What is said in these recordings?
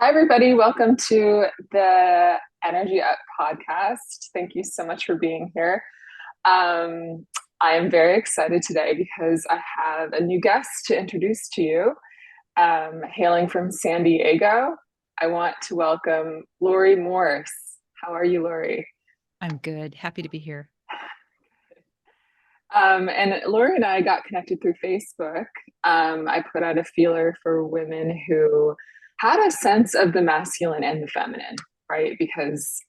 Hi, everybody. Welcome to the Energy Up podcast. Thank you so much for being here. Um, I am very excited today because I have a new guest to introduce to you, hailing from San Diego. I want to welcome Laurie Morse. How are you, Laurie? I'm good. Happy to be here. And Laurie and I got connected through Facebook. I put out a feeler for women who had a sense of the masculine and the feminine, right? Because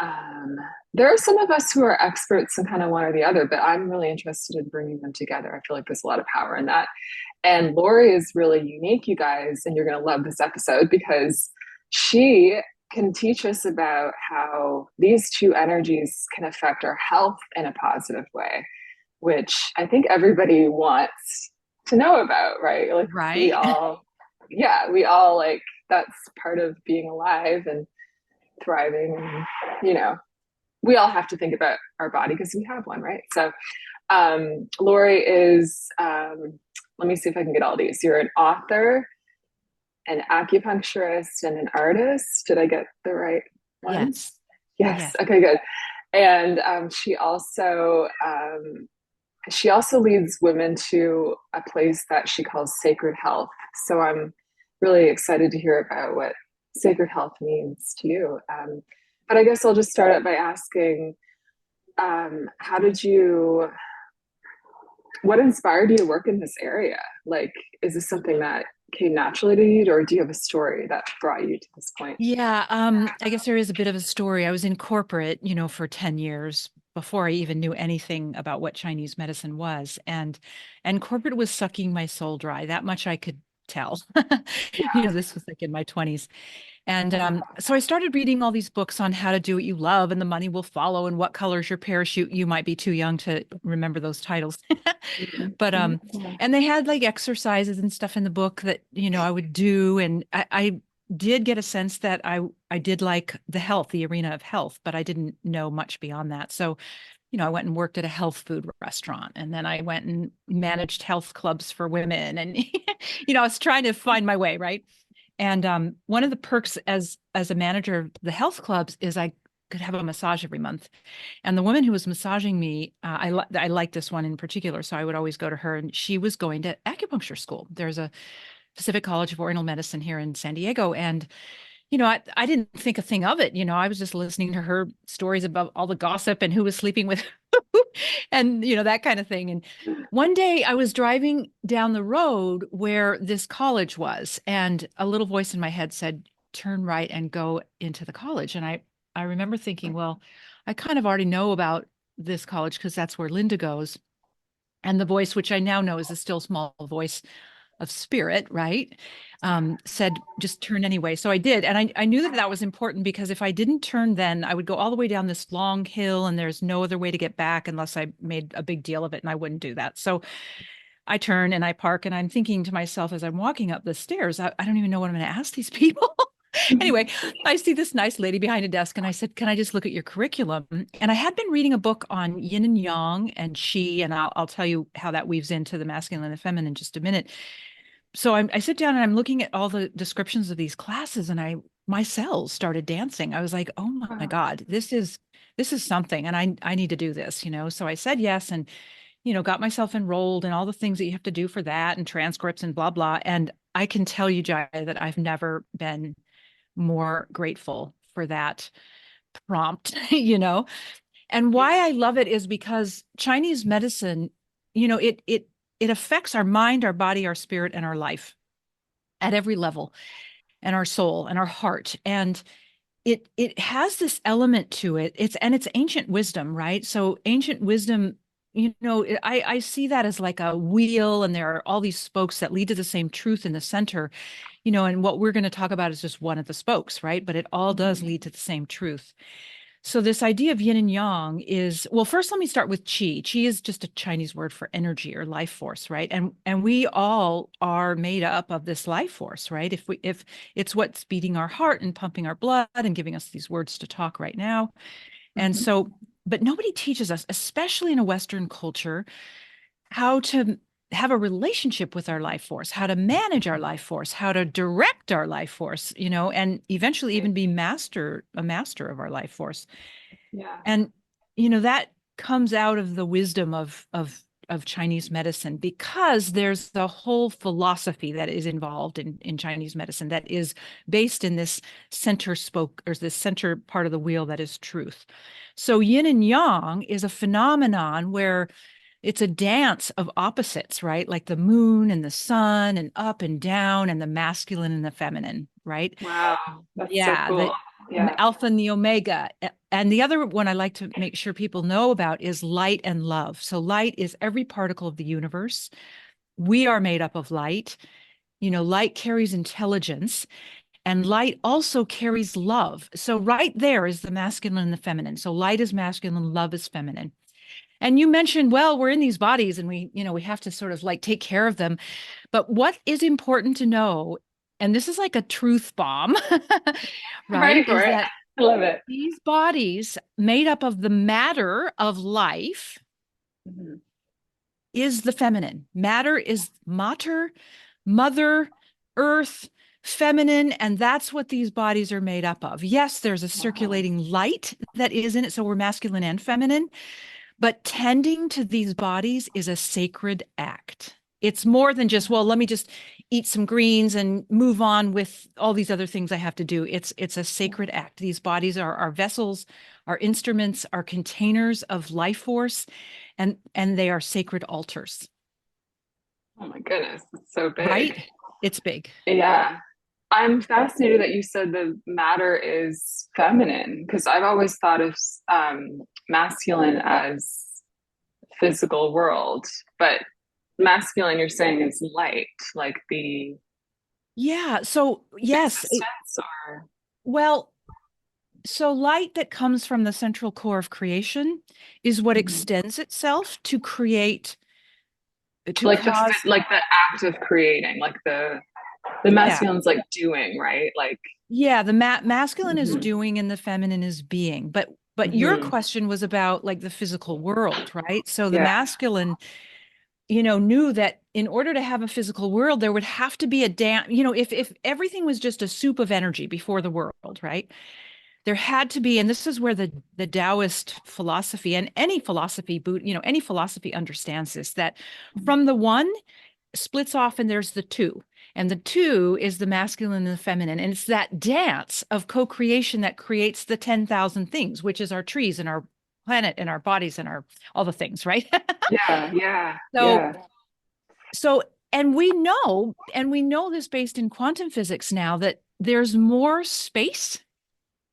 Um, there are some of us who are experts in kind of one or the other, but I'm really interested in bringing them together. I feel like there's a lot of power in that. And Lori is really unique, you guys, and you're going to love this episode because she can teach us about how these two energies can affect our health in a positive way, which I think everybody wants to know about, right? Like we Right? all, yeah, we all like that's part of being alive and thriving and we all have to think about our body because we have one, right? So, Lori is, let me see if I can get all these. You're an author, an acupuncturist, and an artist. Did I get the right ones? Yes. Yes. Yes. Okay, good. And she also leads women to a place that she calls sacred health. So I'm really excited to hear about what sacred health means to you. But I guess I'll just start out by asking, how did you, what inspired you to work in this area? Like, is this something that came naturally to you, or do you have a story that brought you to this point? Yeah, I guess there is a bit of a story. I was in corporate, for 10 years before I even knew anything about what Chinese medicine was. And corporate was sucking my soul dry. That much I could tell. Yeah. This was like in my 20s. And so I started reading all these books on how to do what you love and the money will follow and what color's your parachute. You might be too young to remember those titles. But and they had like exercises and stuff in the book that, I would do. And I did get a sense that I did like the arena of health, but I didn't know much beyond that. So, I went and worked at a health food restaurant and then I went and managed health clubs for women. And, I was trying to find my way, right? And one of the perks as a manager of the health clubs is I could have a massage every month. And the woman who was massaging me, I liked this one in particular, so I would always go to her. And she was going to acupuncture school. There's a Pacific College of Oriental Medicine here in San Diego, and I didn't think a thing of it. I was just listening to her stories about all the gossip and who was sleeping with who and that kind of thing. And one day I was driving down the road where this college was, and a little voice in my head said, "Turn right and go into the college." And I remember thinking, well, I kind of already know about this college because that's where Linda goes. And the voice, which I now know is a still small voice of spirit, right? Said, just turn anyway. So I did. And I knew that that was important because if I didn't turn then, I would go all the way down this long hill and there's no other way to get back unless I made a big deal of it. And I wouldn't do that. So I turn and I park and I'm thinking to myself as I'm walking up the stairs, I don't even know what I'm going to ask these people. Anyway, I see this nice lady behind a desk and I said, "Can I just look at your curriculum?" And I had been reading a book on yin and yang and chi, and I'll tell you how that weaves into the masculine and the feminine in just a minute. So I sit down and I'm looking at all the descriptions of these classes and my cells started dancing. I was like, "Oh my Wow. God, this is something and I need to do this." So I said yes and got myself enrolled and all the things that you have to do for that and transcripts and blah blah. And I can tell you, Jai, that I've never been more grateful for that prompt, And Yeah. why I love it is because Chinese medicine, it affects our mind, our body, our spirit, and our life at every level, and our soul and our heart. And it has this element to it. It's ancient wisdom, right? So ancient wisdom, I see that as like a wheel, and there are all these spokes that lead to the same truth in the center, and what we're going to talk about is just one of the spokes, right? But it all does Mhm. lead to the same truth. So this idea of yin and yang is, well, first let me start with qi. Qi is just a Chinese word for energy or life force, right? And we all are made up of this life force, right? If it's what's beating our heart and pumping our blood and giving us these words to talk right now. And Mhm. so, but nobody teaches us, especially in a Western culture, how to have a relationship with our life force, how to manage our life force, how to direct our life force, and eventually even be a master of our life force. Yeah. And that comes out of the wisdom of Chinese medicine, because there's the whole philosophy that is involved in Chinese medicine that is based in this center spoke, or this center part of the wheel that is truth. So yin and yang is a phenomenon where it's a dance of opposites, right? Like the moon and the sun, and up and down, and the masculine and the feminine, right? Wow. That's so Yeah, cool. the Yeah. alpha and the omega. And the other one I like to make sure people know about is light and love. So light is every particle of the universe. We are made up of light. Light carries intelligence, and light also carries love. So right there is the masculine and the feminine. So light is masculine, love is feminine. And you mentioned, well, we're in these bodies and we have to sort of like take care of them. But what is important to know, and this is like a truth bomb, I'm right, ready for is it. that I love it. these bodies made up of the matter of life Mhm. is the feminine. Matter is mater, mother, earth, feminine, and that's what these bodies are made up of. Yes, there's a Wow. circulating light that is in it, so we're masculine and feminine, but tending to these bodies is a sacred act. It's more than just, well, let me just eat some greens and move on with all these other things I have to do. It's a sacred act. These bodies are our vessels, our instruments, our containers of life force, and they are sacred altars, Oh my goodness, it's so big. right? It's big. Yeah. I'm fascinated that you said the matter is feminine because I've always thought of masculine as physical world, but masculine you're saying is light, like the Yeah. So, yes. existence or Well, so light that comes from the central core of creation is what Mhm. extends itself to create, to Like cause. like the act of creating, like the Yeah. masculine's like doing, right? Like Yeah, the masculine is mhm, doing and the feminine is being. But your mhm. question was about like the physical world, right? So the Yeah. masculine, knew that in order to have a physical world, there would have to be a if everything was just a soup of energy before the world, right? There had to be, and this is where the Taoist philosophy and any philosophy, any philosophy understands this, that from the one splits off and there's the two. And the two is the masculine and the feminine. And it's that dance of co-creation that creates the 10,000 things, which is our trees and our planet and our bodies and our all the things, right? Yeah, yeah, so yeah. so and we know this based in quantum physics now, that there's more space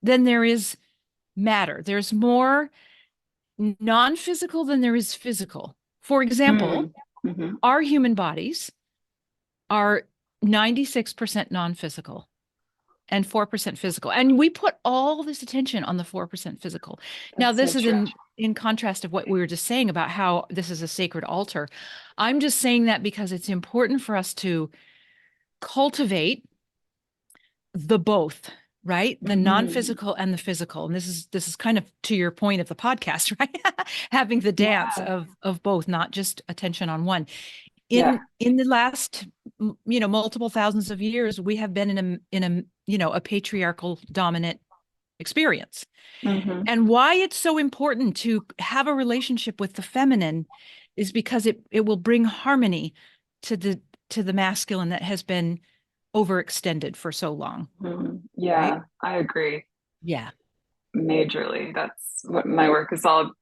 than there is matter. There's more non-physical than there is physical. For example, Mm. Hmm. our human bodies are 96% non-physical and 4% physical. And we put all this attention on the 4% physical. Now, That's so this is true. in contrast of what we were just saying about how this is a sacred altar. I'm just saying that because it's important for us to cultivate the both, right? The Hmm. non-physical and the physical. And this is kind of to your point of the podcast, right? Having the dance Yeah, of both, not just attention on one. yeah. In the last multiple thousands of years, we have been in a patriarchal dominant experience. Hmm. And why it's so important to have a relationship with the feminine is because it will bring harmony to the masculine that has been overextended for so long, Hmm. right? Yeah, I agree Yeah, majorly. That's what my work is all,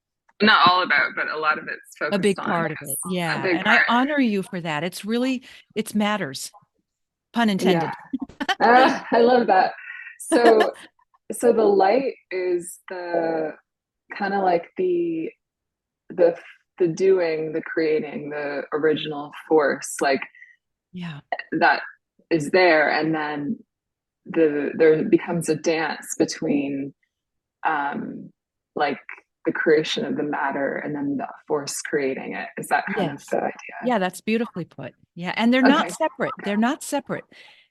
not all about, but a lot of it's a focused big on part of because it. a Yeah, big and I part. honor you for that. It's matters, pun Yeah. intended. I love that. So, so the light is the kind of like the the doing, the creating, the original force, like Yeah. that is there, and then there becomes a dance between um like the creation of the matter and then the force creating it. Is that kind of Yes. the idea? Yeah, that's beautifully put. Yeah, and they're not Okay. separate. They're not separate.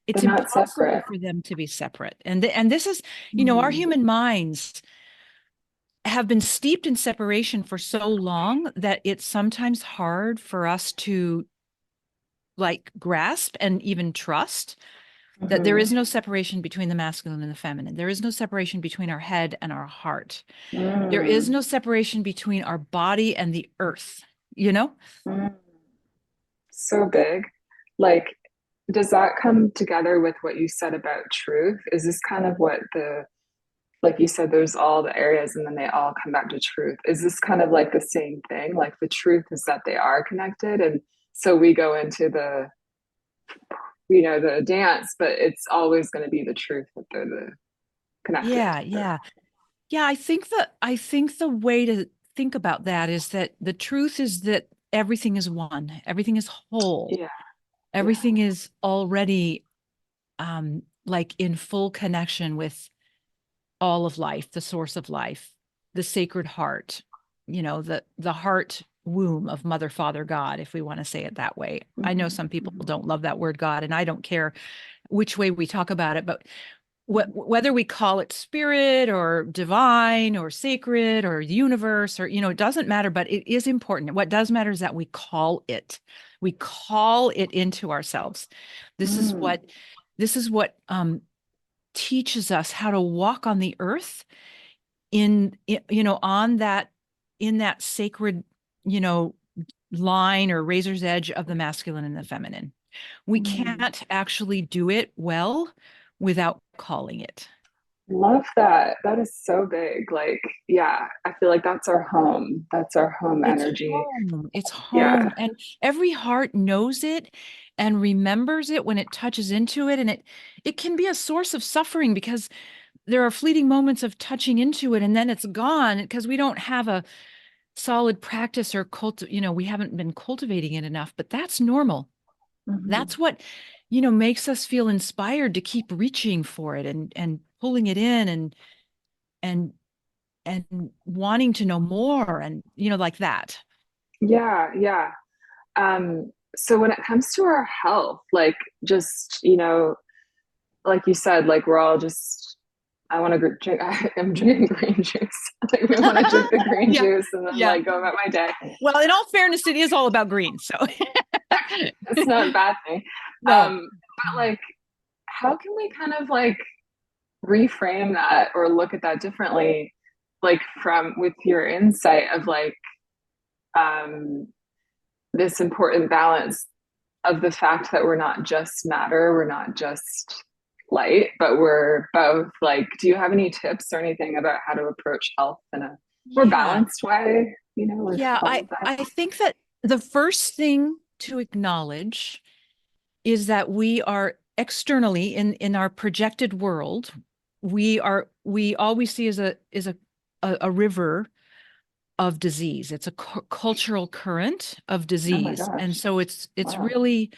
It's They're not impossible separate. for them to be separate. And this is, our Mm. human minds have been steeped in separation for so long that it's sometimes hard for us to like grasp and even trust that there Mm-hmm. is no separation between the masculine and the feminine. There is no separation between our head and our heart. There is Mm. no separation between our body and the earth, you know? Mm. So big. Like, does that come together with what you said about truth? Is this kind of what the, like you said, there's all the areas and then they all come back to truth. Is this kind of like the same thing? Like the truth is that they are connected. And so we go into the, the dance, but it's always going to be the truth that they're the connected. Yeah, yeah. Yeah, I think the way to think about that is that the truth is that everything is one, everything is whole, Yeah. Yeah. everything is already like in full connection with all of life, the source of life, the sacred heart, the heart womb of Mother, Father, God, if we want to say it that way. I know Mm-hmm. some people Mm-hmm. don't love that word God, and I don't care which way we talk about it, but Mm-hmm. whether we call it spirit or divine or sacred or the universe or, it doesn't matter, but it is important. What does matter is that we call it into ourselves. This is Mm. what, this is what teaches us how to walk on the earth on that, in that sacred, you know, line or razor's edge of the masculine and the feminine. We Mm. can't actually do it well without calling it. Love that. That is so big. Like, yeah, I feel like that's our home. That's our home It's energy. home. It's Yeah. home. And every heart knows it and remembers it when it touches into it. And it can be a source of suffering because there are fleeting moments of touching into it and then it's gone because we don't have a solid practice or we haven't been cultivating it enough. But that's normal. Hmm. That's what, makes us feel inspired to keep reaching for it and pulling it in and and wanting to know more and like that. Yeah. Yeah. So when it comes to our health, like just, like you said, like we're all just, I want to drink, I'm drinking green juice. Like we want to drink the green Yeah. juice and then Yeah. like go about my day. Well, in all fairness, it is all about green. So It's not a bad thing. no. But like, how can we kind of like reframe that or look at that differently, like from with your insight of like um, this important balance of the fact that we're not just matter, we're not just light, but we're both. Like, do you have any tips or anything about how to approach health in a more Yeah. balanced way, with Yeah. all I, of that? I think that the first thing to acknowledge is that we are externally in our projected world, we always see as a river of disease. It's a cultural current of Oh my disease. And gosh. so it's Wow. really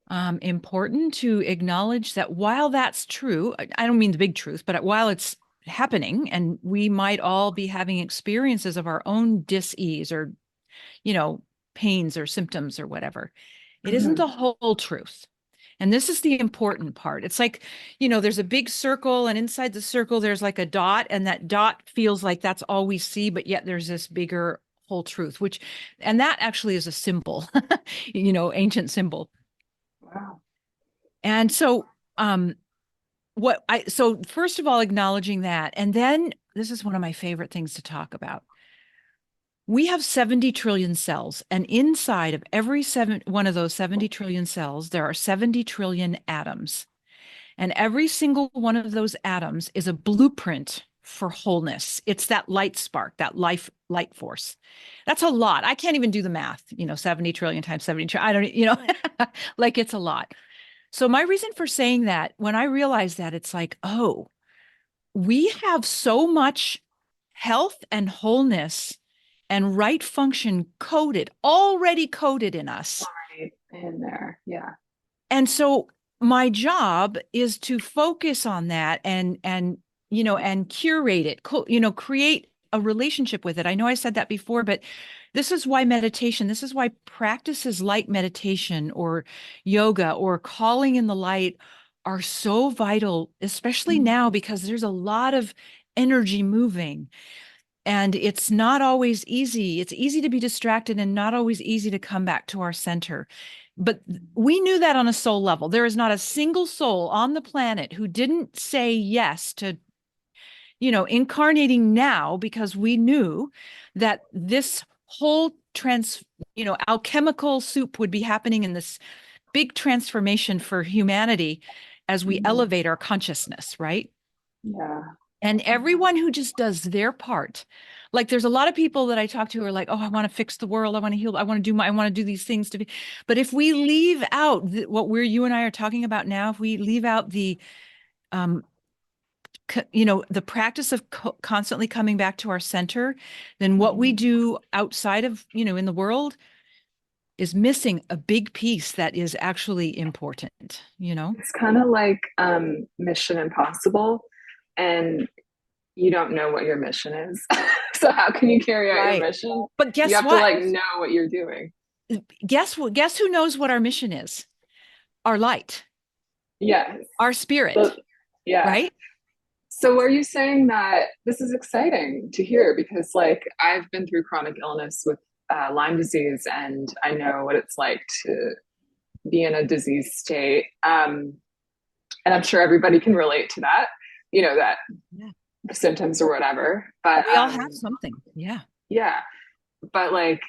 important to acknowledge that while that's true, I don't mean the big truth, but while it's happening and we might all be having experiences of our own dis-ease or, you know, pains or symptoms or whatever, it isn't Mm-hmm. the whole truth. And this is the important part. It's like, there's a big circle, and inside the circle, there's like a dot, and that dot feels like that's all we see, but yet there's this bigger whole truth, and that actually is a symbol, ancient symbol. Wow. And so, so first of all, acknowledging that, and then this is one of my favorite things to talk about. We have 70 trillion cells, and inside of every one of those 70 trillion cells, there are 70 trillion atoms. And every single one of those atoms is a blueprint for wholeness. It's that light spark, that light force. That's a lot. I can't even do the math, 70 trillion times 70 trillion. I don't, like it's a lot. So my reason for saying that, when I realized that, it's like, oh, we have so much health and wholeness and right function already coded in us. Right in there. Yeah. And so my job is to focus on that and curate it, create a relationship with it. I know I said that before, but this is why practices like meditation or yoga or calling in the light are so vital, especially now Mm-hmm. because there's a lot of energy moving and it's not always easy. It's easy to be distracted and not always easy to come back to our center. But we knew that on a soul level. There is not a single soul on the planet who didn't say yes to, incarnating now, because we knew that this whole alchemical soup would be happening in this big transformation for humanity as we Mhm. elevate our consciousness, right? Yeah. And everyone who just does their part, like there's a lot of people that I talk to who are like, oh, I want to fix the world. I want to heal. I want to do these things to be. But if we leave out what you and I are talking about now, if we leave out um, the practice of constantly coming back to our center, then what we Mhm. do outside of, in the world is missing a big piece that is actually important. It's kind of like Mission Impossible, and you don't know what your mission is. So how can you carry out your Right. mission? But You guess have to what? like know what you're doing. Guess what? Guess who knows what our mission is? Our light, Yes. our So, spirit, yeah. right? So are you saying that this is exciting to hear because like I've been through chronic illness with Lyme disease and I know what it's like to be in a disease state. And I'm sure everybody can relate to that, that Yeah. symptoms or whatever. But We all have something. Yeah. yeah, but like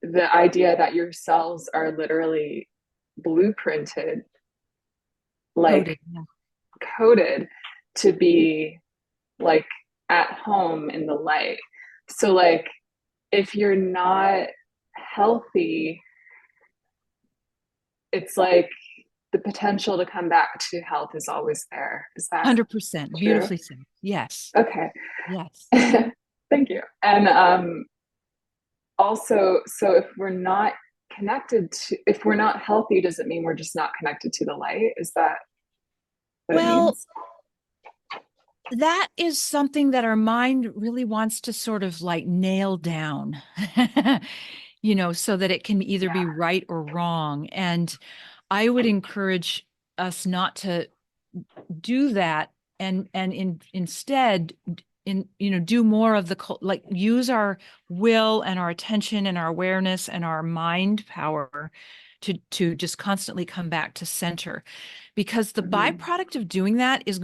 the idea that your cells are literally blueprinted, like Coded. Yeah. coded to be like at home in the light. So like if you're not healthy, it's like the potential to come back to health is always there. Is that 100%. true? Beautifully said. Yes. Okay. Yes. Thank you. And also, so if we're not healthy, does it mean we're just not connected to the light? Is that what it Well, means? that is something that our mind really wants to sort of like nail down, so that it can either be Yeah. right or wrong. And I would encourage us not to do that, and instead do more of the like use our will and our attention and our awareness and our mind power to just constantly come back to center, because the Mm-hmm. byproduct of doing that is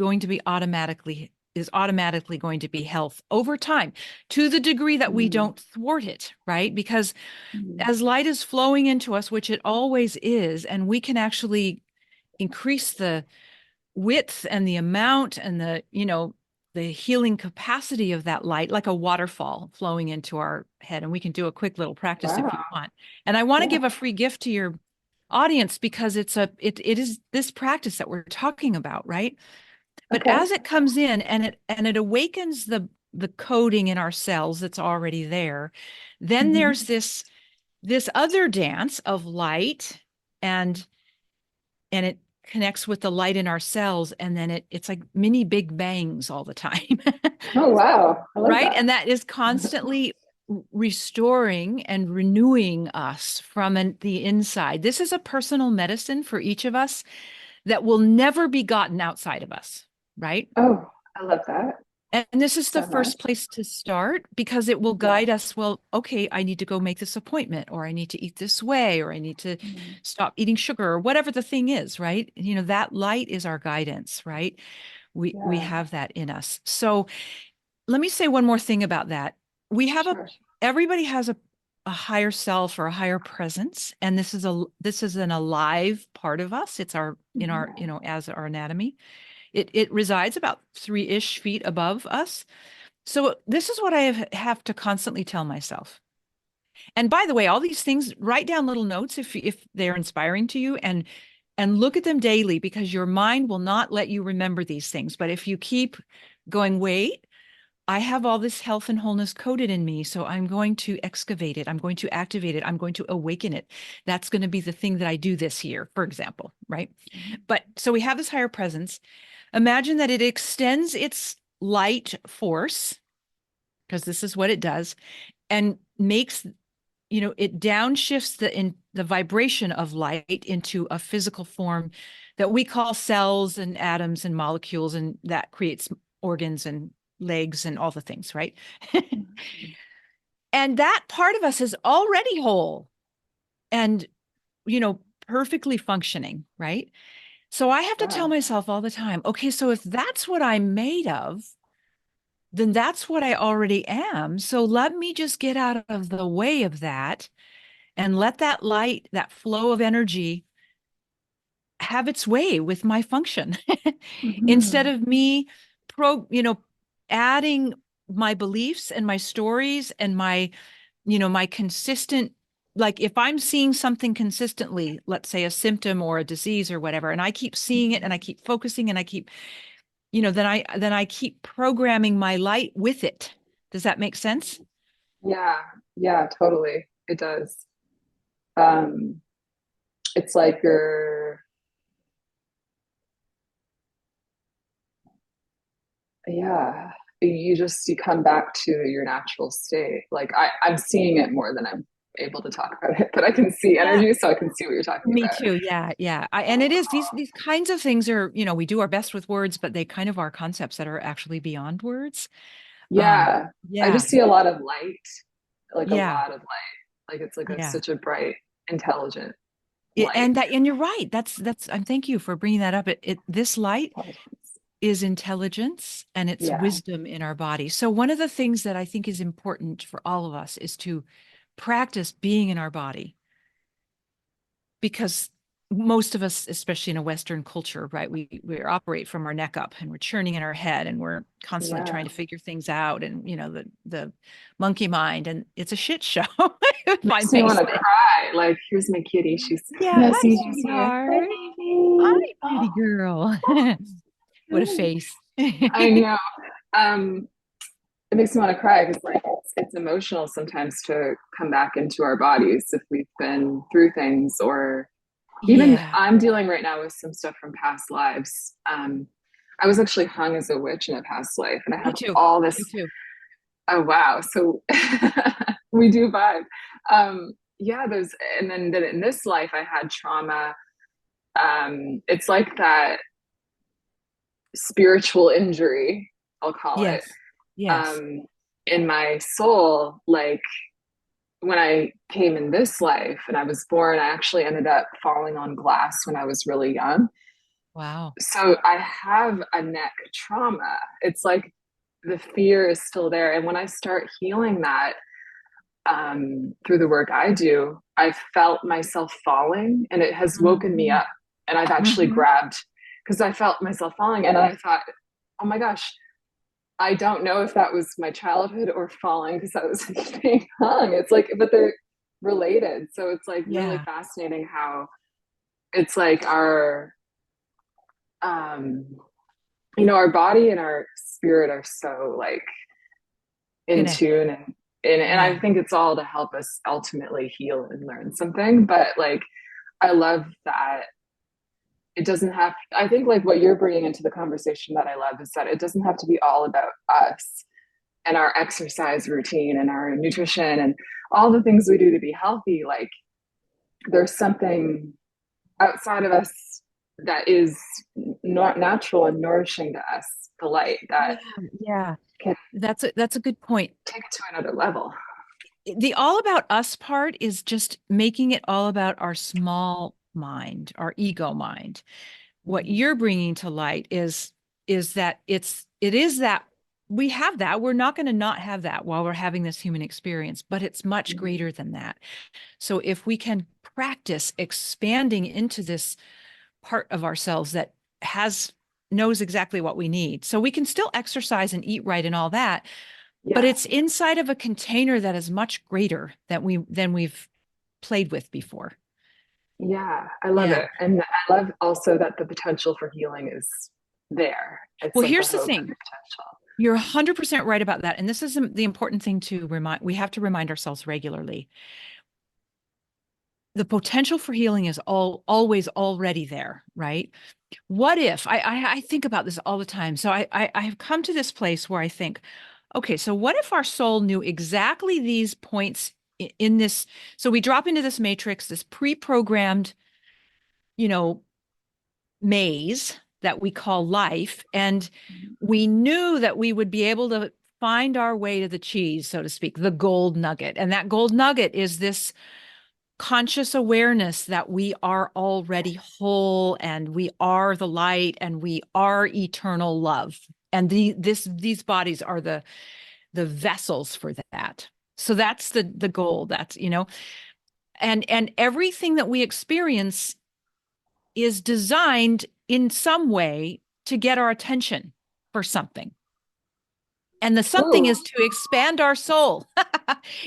automatically going to be health over time, to the degree that we Mm-hmm. don't thwart it, right? Because Mm-hmm. as light is flowing into us, which it always is, and we can actually increase the width and the amount and the healing capacity of that light, like a waterfall flowing into our head. And we can do a quick little practice if you Wow. want. And I want to Yeah. give a free gift to your audience, because it is this practice that we're talking about, right? But Okay. as it comes in and it awakens the coding in our cells that's already there, then Mm-hmm. there's this other dance of light, and it connects with the light in our cells, and then it's like mini big bangs all the time. Oh, wow. I like Right? that. And that is constantly restoring and renewing us from the inside. This is a personal medicine for each of us that will never be gotten outside of us, right? Oh, I love that And this is the so first much. place to start, because it will Yeah. guide us. Well, okay, I need to go make this appointment, or I need to eat this way, or I need to Mm-hmm. stop eating sugar, or whatever the thing is, right? That light is our guidance, right? We Yeah. have that in us. So let me say one more thing about that. We have Sure. everybody has a higher self or a higher presence, and this is an alive part of us. It's our in Mm-hmm. our, as our anatomy. It resides about 3-ish feet above us. So this is what I have to constantly tell myself. And by the way, all these things, write down little notes if they're inspiring to you, and look at them daily, because your mind will not let you remember these things. But if you keep going, wait, I have all this health and wholeness coded in me, so I'm going to excavate it. I'm going to activate it. I'm going to awaken it. That's going to be the thing that I do this year, for example, right? But so we have this higher presence. Imagine that it extends its light force, because this is what it does, and makes, it downshifts the vibration of light into a physical form that we call cells and atoms and molecules, and that creates organs and legs and all the things, right? Mm-hmm. And that part of us is already whole and, perfectly functioning, right? So I have to tell Yeah. myself all the time, okay, so if that's what I'm made of, then that's what I already am. So let me just get out of the way of that and let that light, that flow of energy have its way with my function instead Mhm. of me adding my beliefs and my stories and my consistent, like if I'm seeing something consistently, let's say a symptom or a disease or whatever, and I keep seeing it and I keep focusing and I keep, then I keep programming my light with it. Does that make sense? Yeah, yeah, totally. It does. Um, it's like yeah, you come back to your natural state. Like I'm seeing it more than I'm able to talk about it, but I can see Yeah. energy, so I can see what you're talking Me about. too. Yeah, yeah. And it is these kinds of things are, we do our best with words, but they kind of are concepts that are actually beyond words. Um, Yeah, I yeah, just see a lot of light, like a yeah, lot of light. Like it's like yeah. such a bright, intelligent light. And you're right. That's and thank you for bringing that up. This light is intelligence and it's Yeah, wisdom in our body. So one of the things that I think is important for all of us is to practice being in our body because most of us, especially in a Western culture, right, we operate from our neck up and we're churning in our head and we're constantly yeah. trying to figure things out and the monkey mind and it's a shit show if I Makes me may want to say. cry. Like, here's my kitty. She's Yeah, hi, messy. She's here. Hi, sweetheart. baby. Hi, Oh, pretty girl. What a face. I know. Um, it makes me want to cry because like it's emotional sometimes to come back into our bodies if we've been through things or even Yeah, I'm dealing right now with some stuff from past lives. I was actually hung as a witch in a past life and I me have too. all this. Me too. Oh wow. So we do vibe. Yeah, there's and then in this life I had trauma. It's like that spiritual injury, I'll call it. Yes. Yes. Um, in my soul, like when I came in this life and I was born, I actually ended up falling on glass when I was really young. Wow. So I have a neck trauma. It's like the fear is still there. And when I start healing that through the work I do, I felt myself falling and it has woken me Mhm. up. And I've actually Mhm. grabbed because I felt myself falling and I thought, oh my gosh, I don't know if that was my childhood or falling because I was being hung. It's like, but they're related. So it's like really Yeah. fascinating how it's like um, our body and our spirit are so like in Connected. tune and I Yeah. think it's all to help us ultimately heal and learn something. But like, I love that it doesn't have, I think like what you're bringing into the conversation that I love is that it doesn't have to be all about us and our exercise routine and our nutrition and all the things we do to be healthy. Like there's something outside of us that is not natural and nourishing to us, the light that Yeah. Yeah. can That's a good point. take it to another level. The all about us part is just making it all about our small mind, our ego mind. What you're bringing to light is that it is that we have that. We're not going to not have that while we're having this human experience, but it's much greater than that. So if we can practice expanding into this part of ourselves that has knows exactly what we need. So we can still exercise and eat right and all that, but Yeah. it's inside of a container that is much greater than we've played with before. Yeah. I love Yeah. it. And I love also that the potential for healing is there. It's Well, like the here's the hope and the thing. potential. You're 100% right about that. And this is the important thing to remind. We have to remind ourselves regularly. The potential for healing is always already there, right? What if I think about this all the time. So I have come to this place where I think, okay, so what if our soul knew exactly these points in this? So we drop into this matrix, this pre-programmed, you know, maze that we call life, and we knew that we would be able to find our way to the cheese, so to speak, the gold nugget. And that gold nugget is this conscious awareness that we are already whole and we are the light and we are eternal love. And these bodies are the vessels for that. So that's the goal. That's, and everything that we experience is designed in some way to get our attention for something. And the something Ooh, is to expand our soul.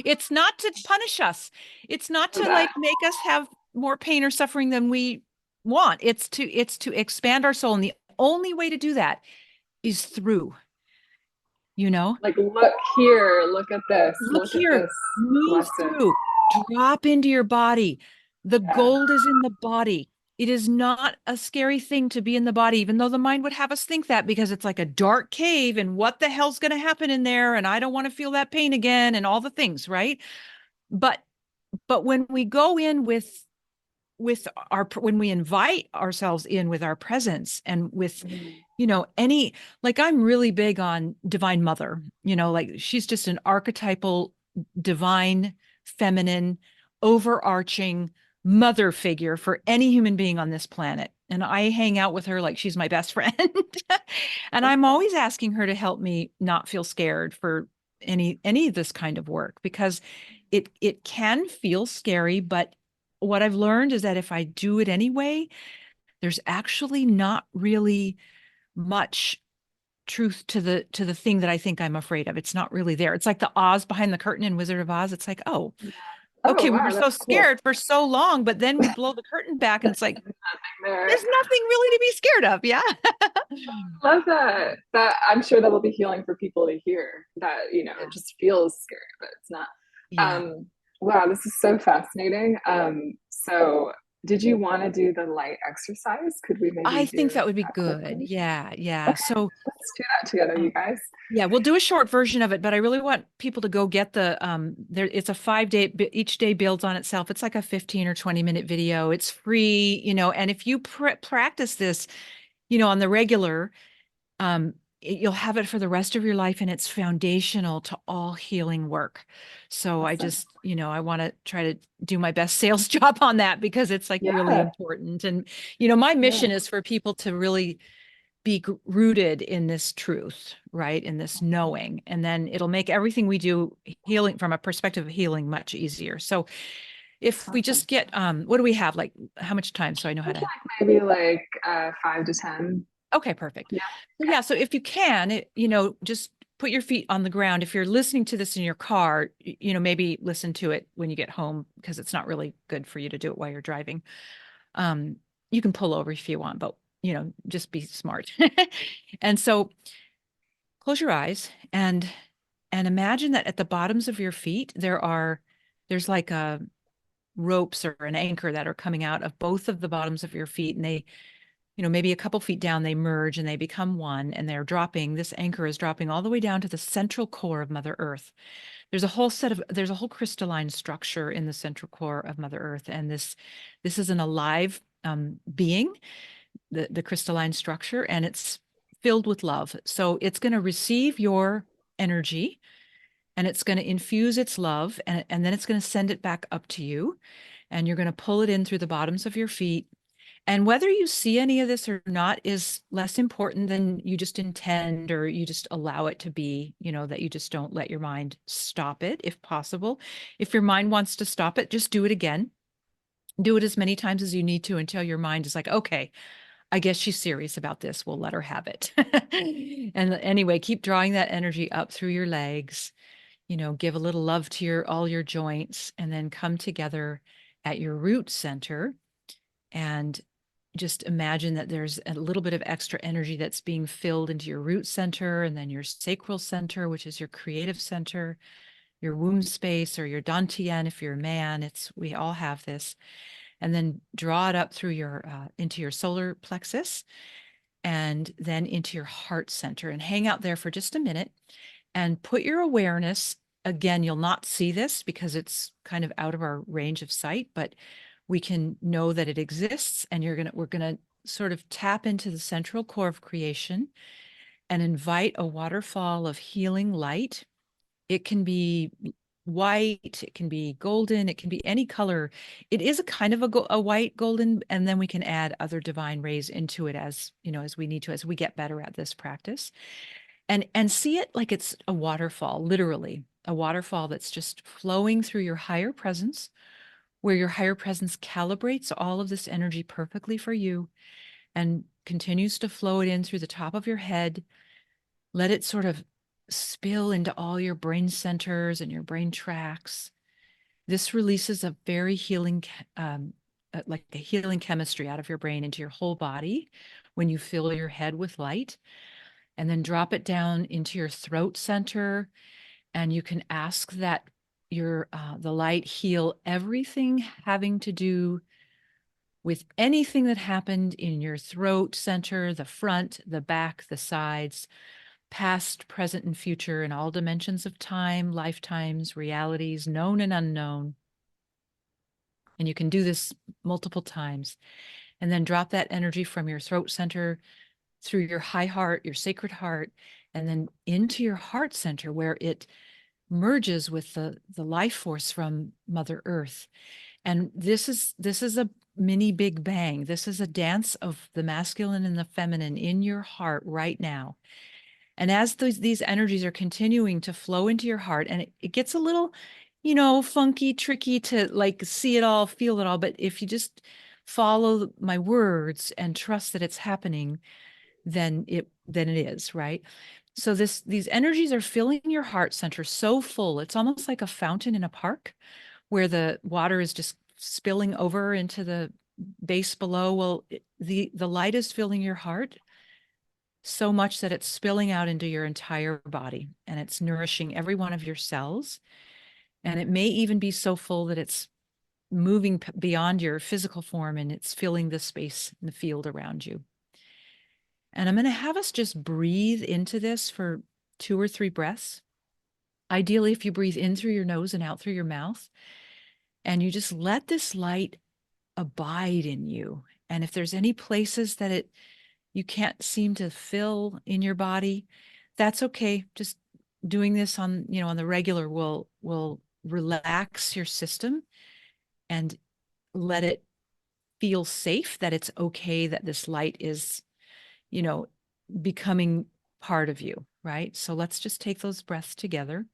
It's not to punish us. It's not love to that. like make us have more pain or suffering than we want. It's to expand our soul. And the only way to do that is through, you know, Like, look here, look look at here, this move lesson. through, drop into your body. The Yeah. gold is in the body. It is not a scary thing to be in the body, even though the mind would have us think that because it's like a dark cave and what the hell's going to happen in there? And I don't want to feel that pain again and all the things, right? But when we go in with our when we invite ourselves in with our presence and with Mhm. any like I'm really big on divine mother, like she's just an archetypal divine feminine overarching mother figure for any human being on this planet, and I hang out with her like she's my best friend. And I'm always asking her to help me not feel scared for any of this kind of work because it can feel scary, but what I've learned is that if I do it anyway, there's actually not really much truth to the thing that I think I'm afraid of. It's not really there. It's like the Oz behind the curtain in Wizard of Oz. It's like, oh, Oh, okay, we were wow, so that's cool. scared for so long, but then we blow the curtain back and it's like There. there's nothing really to be scared of. Yeah. Love that. I'm sure that will be healing for people to hear that, it Yeah. just feels scary, but it's not. Yeah. Wow, this is so fascinating. So did you want to do the light exercise? Could we maybe I think do that would be that good. quickly? Yeah. Yeah. Okay, So let's do that together, uh, you guys. yeah, we'll do a short version of it, but I really want people to go get the there it's a 5 day, each day builds on itself. It's like a 15 or 20-minute video. It's free, and if you practice this, on the regular, you'll have it for the rest of your life and it's foundational to all healing work. So I Awesome. just, I want to try to do my best sales job on that because it's like really Yeah, important. And, my yeah, mission is for people to really be rooted in this truth, right? In this knowing. And then it'll make everything we do healing from a perspective of healing much easier. So if we awesome. just get, what do we have? Like how much time? So I know how Thinking to. like maybe like 5 to 10. Okay, perfect. Yeah. So yeah, so if you can, just put your feet on the ground. If you're listening to this in your car, maybe listen to it when you get home because it's not really good for you to do it while you're driving. Um, you can pull over if you want, but just be smart. And so close your eyes and imagine that at the bottoms of your feet there's like a ropes or an anchor that are coming out of both of the bottoms of your feet, and they, maybe a couple feet down, they merge and they become one, and this anchor is dropping all the way down to the central core of Mother Earth. There's a whole crystalline structure in the central core of Mother Earth, and this is an alive being, the crystalline structure, and it's filled with love. So it's going to receive your energy and it's going to infuse its love, and then it's going to send it back up to you, and you're going to pull it in through the bottoms of your feet. And whether you see any of this or not is less important than you just intend or you just allow it to be, that you just don't let your mind stop it if possible. If your mind wants to stop it, just do it again. Do it as many times as you need to until your mind is like, okay, I guess she's serious about this. We'll let her have it. And anyway, keep drawing that energy up through your legs, give a little love to all your joints, and then come together at your root center and just imagine that there's a little bit of extra energy that's being filled into your root center and then your sacral center, which is your creative center, your womb space, or your dantian if you're a man. We all have this. And then draw it up through into your solar plexus and then into your heart center and hang out there for just a minute and put your awareness. Again, you'll not see this because it's kind of out of our range of sight, but we can know that it exists, and we're gonna sort of tap into the central core of creation and invite a waterfall of healing light. It can be white, it can be golden, it can be any color. It is a kind of a white golden, and then we can add other divine rays into it as, you know, as we need to, as we get better at this practice. And see it like it's a waterfall, literally a waterfall that's just flowing through your higher presence, where your higher presence calibrates all of this energy perfectly for you and continues to flow it in through the top of your head. Let it sort of spill into all your brain centers and your brain tracts. This releases a very healing, like a healing chemistry out of your brain into your whole body when you fill your head with light. And then drop it down into your throat center. And you can ask that your the light heal everything having to do with anything that happened in your throat center, the front, the back, the sides, past, present, and future, in all dimensions of time, lifetimes, realities, known and unknown. And you can do this multiple times. And then drop that energy from your throat center through your high heart, your sacred heart, and then into your heart center, where it merges with the life force from Mother Earth. And this is a mini Big Bang. This is a dance of the masculine and the feminine in your heart right now. And as these energies are continuing to flow into your heart, and it gets a little, you know, funky, tricky to like see it all, feel it all. But if you just follow my words and trust that it's happening, then it is, right? So these energies are filling your heart center so full. It's almost like a fountain in a park where the water is just spilling over into the base below. Well, the light is filling your heart so much that it's spilling out into your entire body, and it's nourishing every one of your cells. And it may even be so full that it's moving beyond your physical form, and it's filling the space in the field around you. And I'm going to have us just breathe into this for 2 or 3 breaths. Ideally, if you breathe in through your nose and out through your mouth, and you just let this light abide in you. And if there's any places that you can't seem to fill in your body, that's okay. Just doing this on, you know, on the regular will relax your system and let it feel safe, that it's okay, that this light is, you know, becoming part of you, right? So let's just take those breaths together.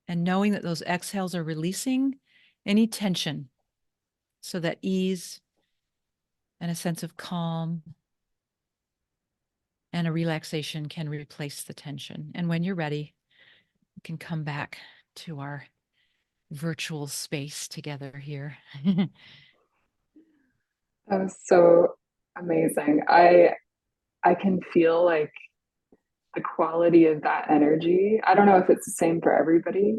And knowing that those exhales are releasing any tension, so that ease and a sense of calm and a relaxation can replace the tension. And when you're ready, you can come back to our virtual space together here. That was so amazing. I can feel like the quality of that energy. I don't know if it's the same for everybody.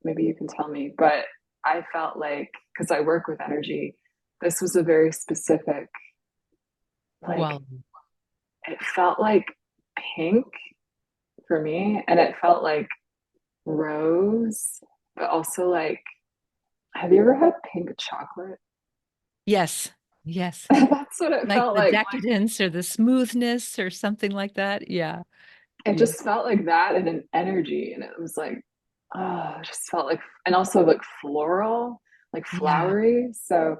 Maybe you can tell me, but I felt like, because I work with energy, this was a very specific, like, Well, it felt like pink for me, and it felt like rose, but also like, have you ever had pink chocolate? yes, yes. That's what it Like felt the like. decadence or the smoothness or something like that. Yeah, It yeah, just felt like that and an energy, and it was like, oh, it just felt like, and also like floral, like yeah. flowery. So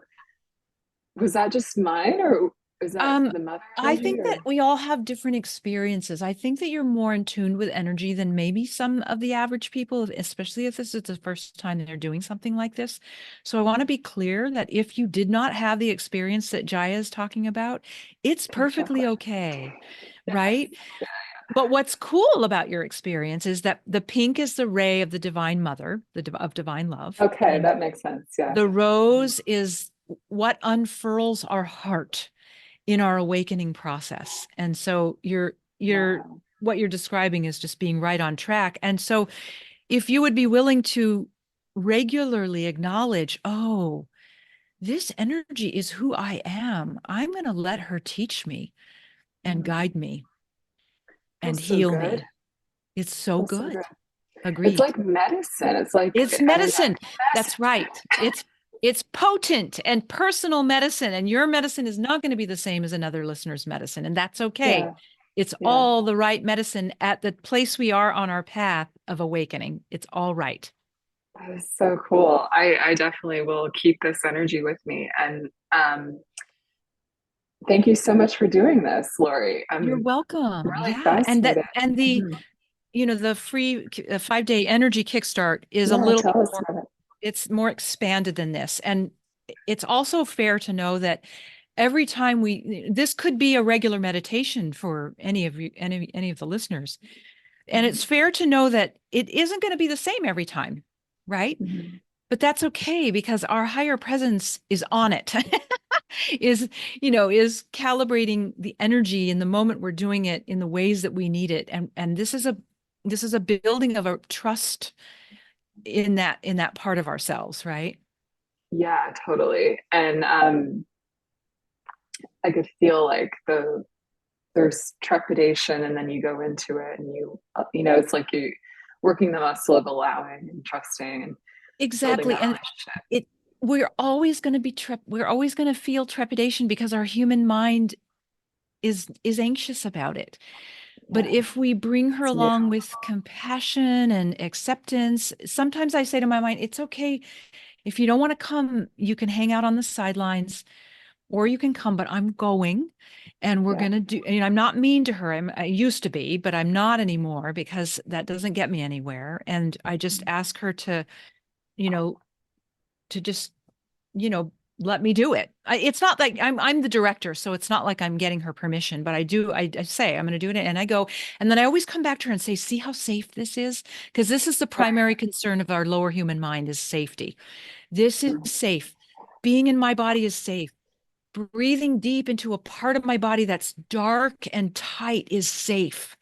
was that just mine, or is that Um, the mother I energy, think that or? we all have different experiences. I think that you're more in tune with energy than maybe some of the average people, especially if this is the first time that they're doing something like this. So I want to be clear that if you did not have the experience that Jaya is talking about, it's Pink perfectly chocolate? okay, Yes. right? But what's cool about your experience is that the pink is the ray of the divine mother, of divine love, Okay, and that makes sense. Yeah. the rose is what unfurls our heart in our awakening process. And so you're Wow. what you're describing is just being right on track. And so if you would be willing to regularly acknowledge, oh, this energy is who I am, I'm going to let her teach me and Mm. guide me and Feels so heal good. me. It's so Feels so good. good. It's Agreed. like medicine. It's like It's energetic medicine. That's medicine. right. It's It's potent and personal medicine, and your medicine is not going to be the same as another listener's medicine, and that's okay. Yeah. It's Yeah. all the right medicine at the place we are on our path of awakening. It's all right. That is so cool. I definitely will keep this energy with me. And thank you so much for doing this, Laurie. You're I'm welcome. really Yeah. And that, fascinated. and the, Mhm. the free 5-day energy kickstart is a Yeah, little bit tell us more, about it. it's more expanded than this. And it's also fair to know that every time this could be a regular meditation for any of you, any of the listeners. And it's fair to know that it isn't going to be the same every time, right? Mhm. But that's okay because our higher presence is on it. Is calibrating the energy in the moment we're doing it in the ways that we need it. And this is a building of a trust in that part of ourselves, right? Yeah, totally. And I could feel like there's trepidation, and then you go into it, and it's like you working the muscle of allowing and trusting and building Exactly. that And relationship. it we're always going to feel trepidation because our human mind is anxious about it. But Yeah, if we bring her it's new. along with compassion and acceptance, sometimes I say to my mind, it's okay. If you don't want to come, you can hang out on the sidelines or you can come, but I'm going and we're Yeah. going to do, I'm not mean to her. I used to be, but I'm not anymore because that doesn't get me anywhere. And I just ask her you know, to just, you know, let me do it. It's not like I'm the director, so it's not like I'm getting her permission, but I say I'm going to do it, and I go, and then I always come back to her and say, see how safe this is, because this is the primary concern of our lower human mind is safety. This is safe. Being in my body is safe. Breathing deep into a part of my body that's dark and tight is safe.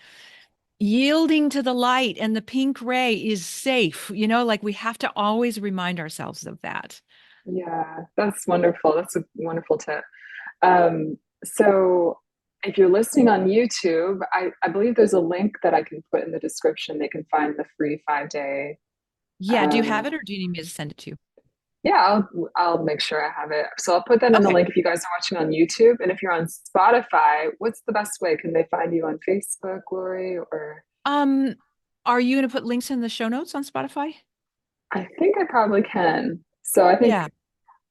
Yielding to the light and the pink ray is safe. Like we have to always remind ourselves of that. Yeah, that's wonderful. That's a wonderful tip. So if you're listening on YouTube, I believe there's a link that I can put in the description. They can find the free 5 day. Yeah, do you Um, have it or do you need me to send it to you? yeah, I'll make sure I have it. So I'll put that in the Okay. link if you guys are watching on YouTube. And if you're on Spotify, what's the best way? Can they find you on Facebook, Lori? Or Um, are you going to put links in the show notes on Spotify? I think I probably can. So I think Yeah.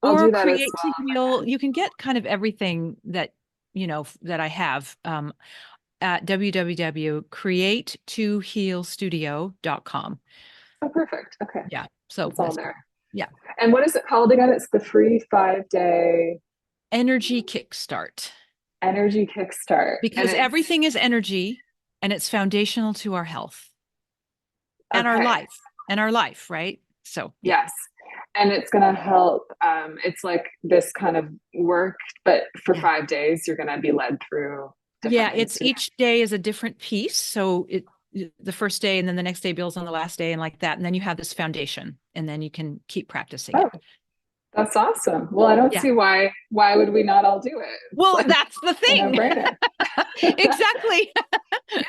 I'll Or do that as Create to well if Heal. You can get kind of everything that I have at www.create2healstudio.com. I can. Oh, perfect. Okay. Yeah. So It's all that's there. yeah. And what is it called again? It's the free 5 day Energy Kickstart. energy kickstart. And Because it's everything is energy and it's foundational to our health and our okay. life, right? So yeah. Yes. And it's going to help. It's like this kind of work, but for Yeah. 5 days, you're going to be led through different Yeah, things it's to. each day is a different piece. So the first day and then the next day builds on the last day and like that. And then you have this foundation and then you can keep practicing Oh, it. that's awesome. Well, I don't Yeah. see why would we not all do it? It's Well, like that's the a thing. no-brainer. Exactly. Yeah.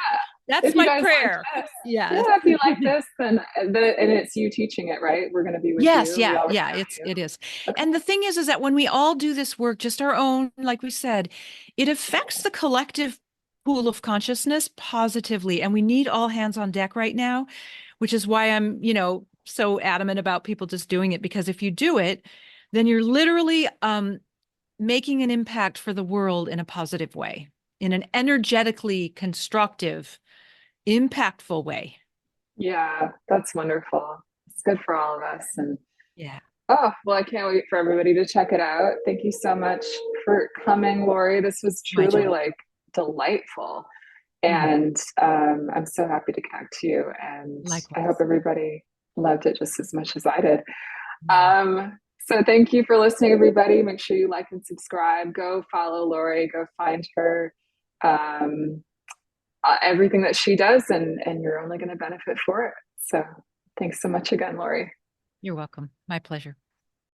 That's If you my guys like prayer. this, Yes. yeah, if you like this, then and it's you teaching it, right? We're going to be with Yes, you. We yeah, already yeah, know it is. you. Okay. And the thing is that when we all do this work, just our own, like we said, it affects the collective pool of consciousness positively. And we need all hands on deck right now, which is why I'm, so adamant about people just doing it. Because if you do it, then you're literally making an impact for the world in a positive way, in an energetically constructive, impactful way. Yeah, that's wonderful. It's good for all of us. And Yeah, oh, well, I can't wait for everybody to check it out. Thank you so much for coming, Lori. This was my truly joy. like delightful. Mm, And I'm so happy to connect to you. And I hope likewise. everybody loved it just as much as I did. Yeah. So thank you for listening, everybody. Make sure you like and subscribe. Go follow Lori. Go find her. Um, Everything that she does, and you're only going to benefit for it. So thanks so much again, Lori. You're welcome. My pleasure.